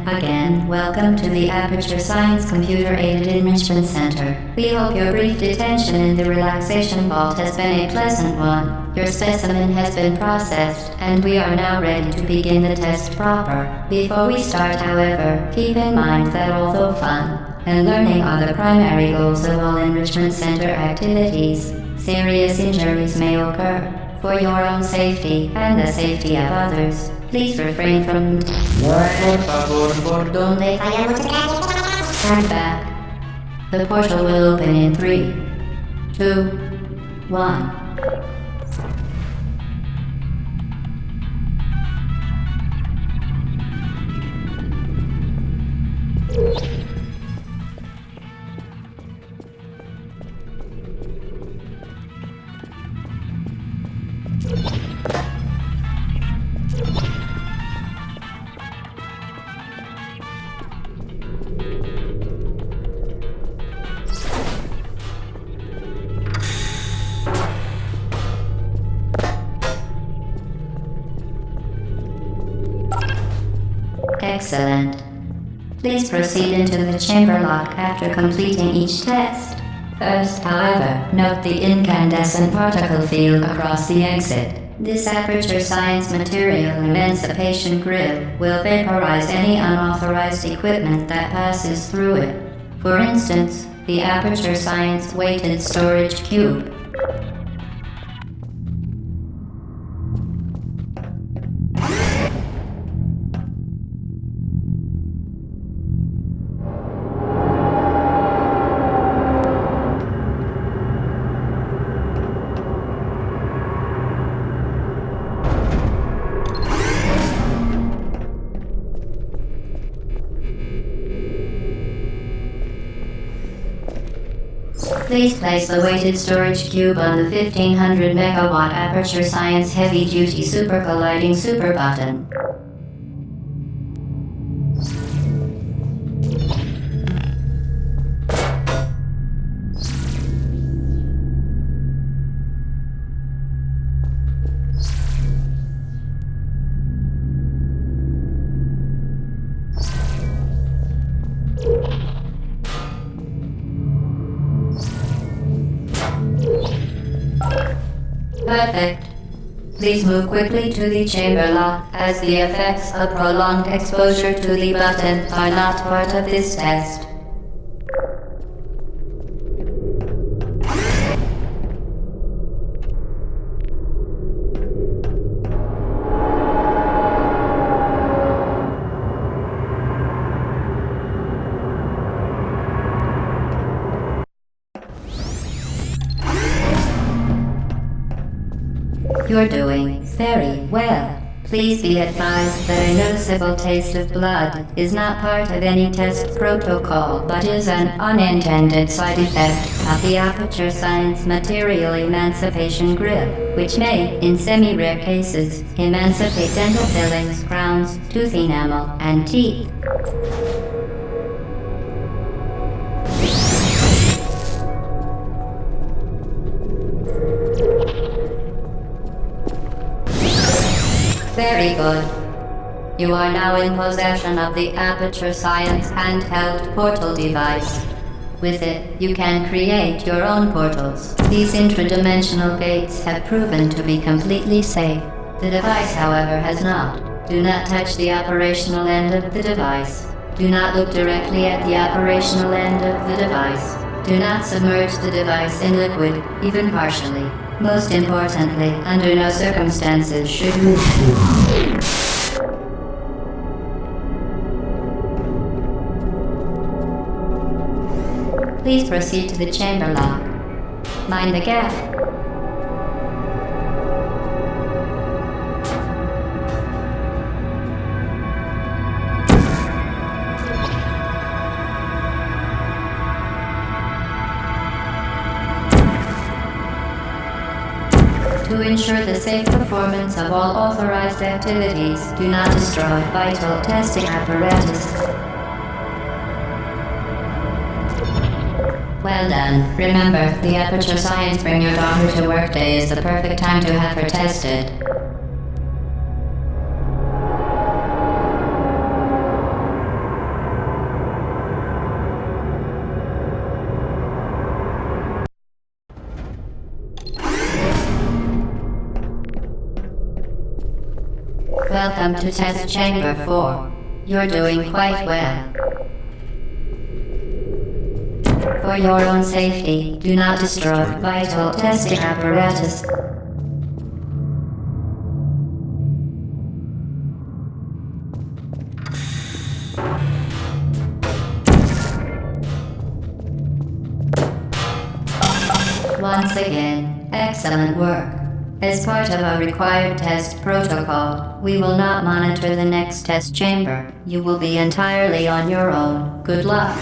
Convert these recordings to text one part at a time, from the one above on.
again, welcome to the Aperture Science Computer Aided Enrichment Center. We hope your brief detention in the relaxation vault has been a pleasant one. Your specimen has been processed, and we are now ready to begin the test proper. Before we start, however, keep in mind that although fun and learning are the primary goals of all Enrichment Center activities, serious injuries may occur. For your own safety and the safety of others, please refrain from Stand back. The portal will open in 3, 2, 1. Excellent. Please proceed into the chamber lock after completing each test. First, however, note the incandescent particle field across the exit. This Aperture Science Material Emancipation Grid will vaporize any unauthorized equipment that passes through it. For instance, the Aperture Science Weighted Storage Cube. Please place the weighted storage cube on the 1500 megawatt Aperture Science Heavy Duty Super Colliding Super Button. Perfect. Please move quickly to the chamber lock, as the effects of prolonged exposure to the button are not part of this test. You're doing very well. Please be advised that a noticeable taste of blood is not part of any test protocol, but is an unintended side effect of the Aperture Science Material Emancipation Grid, which may, in semi-rare cases, emancipate dental fillings, crowns, tooth enamel, and teeth. Very good. You are now in possession of the Aperture Science handheld portal device. With it, you can create your own portals. These intradimensional gates have proven to be completely safe. The device, however, has not. Do not touch the operational end of the device. Do not look directly at the operational end of the device. Do not submerge the device in liquid, even partially. Most importantly, under no circumstances should you... Please proceed to the chamber lock. Mind the gap. To ensure the safe performance of all authorized activities, do not destroy vital testing apparatus. Well done. Remember, the Aperture Science Bring Your Daughter to Work Day is the perfect time to have her tested. Welcome to Test Chamber 4. You're doing quite well. For your own safety, do not destroy vital testing apparatus. Once again, excellent work. As part of a required test protocol, we will not monitor the next test chamber. You will be entirely on your own. Good luck.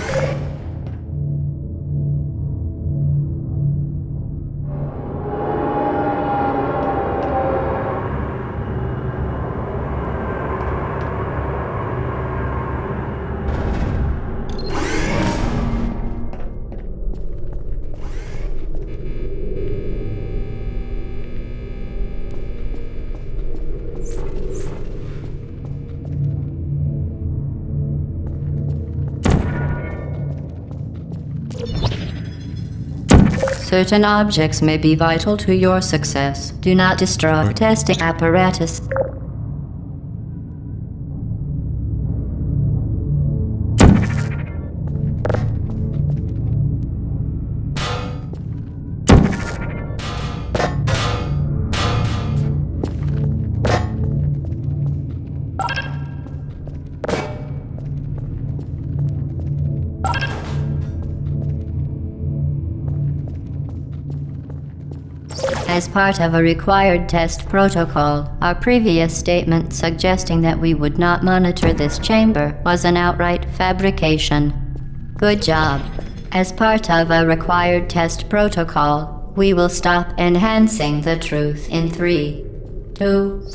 Certain objects may be vital to your success. Do not destroy testing apparatus. As part of a required test protocol, our previous statement suggesting that we would not monitor this chamber was an outright fabrication. Good job. As part of a required test protocol, we will stop enhancing the truth in 3, 2,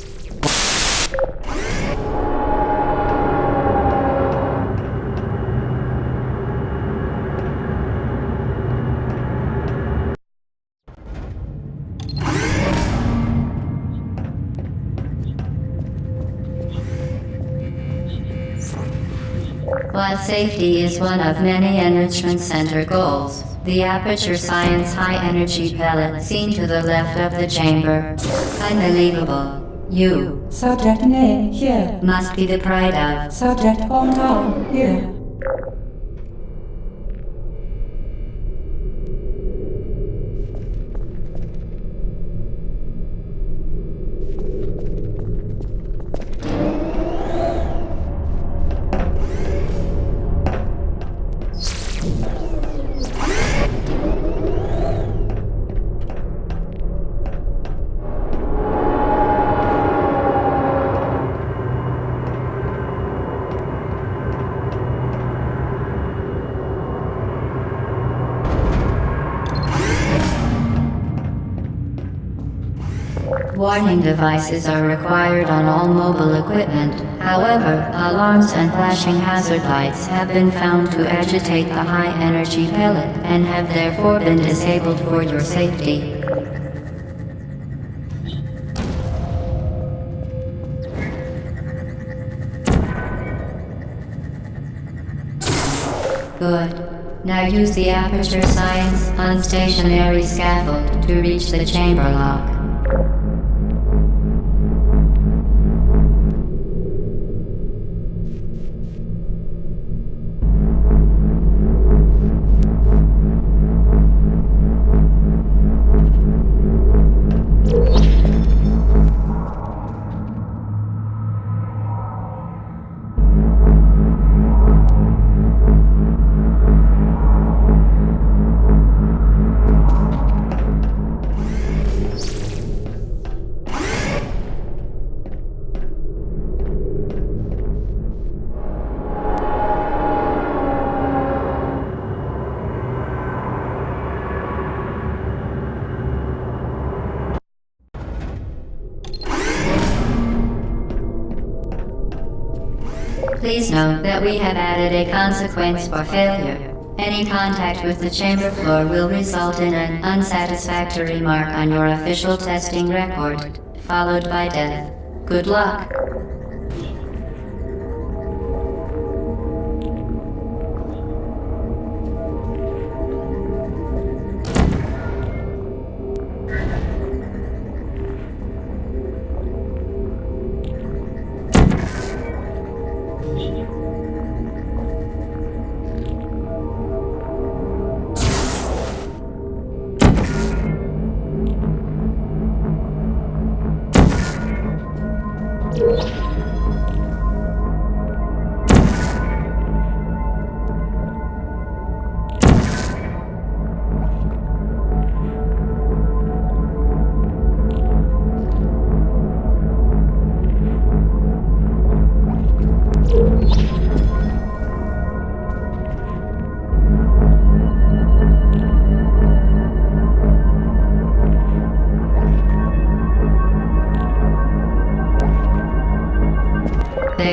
While safety is one of many Enrichment Center goals, the Aperture Science high-energy pellet seen to the left of the chamber. Unbelievable. You. Subject name here. Must be the pride of. Subject hometown here. Warning devices are required on all mobile equipment. However, alarms and flashing hazard lights have been found to agitate the high-energy pellet and have therefore been disabled for your safety. Good. Now use the Aperture Science unstationary scaffold to reach the chamber lock. Please note that we have added a consequence for failure. Any contact with the chamber floor will result in an unsatisfactory mark on your official testing record, followed by death. Good luck.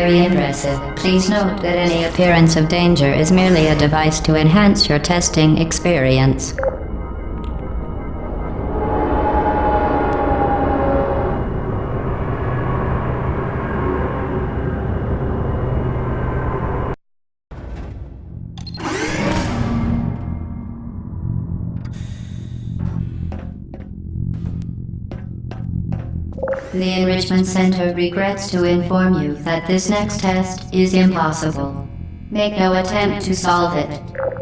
very impressive. Please note that any appearance of danger is merely a device to enhance your testing experience. The Enrichment Center regrets to inform you that this next test is impossible. Make no attempt to solve it.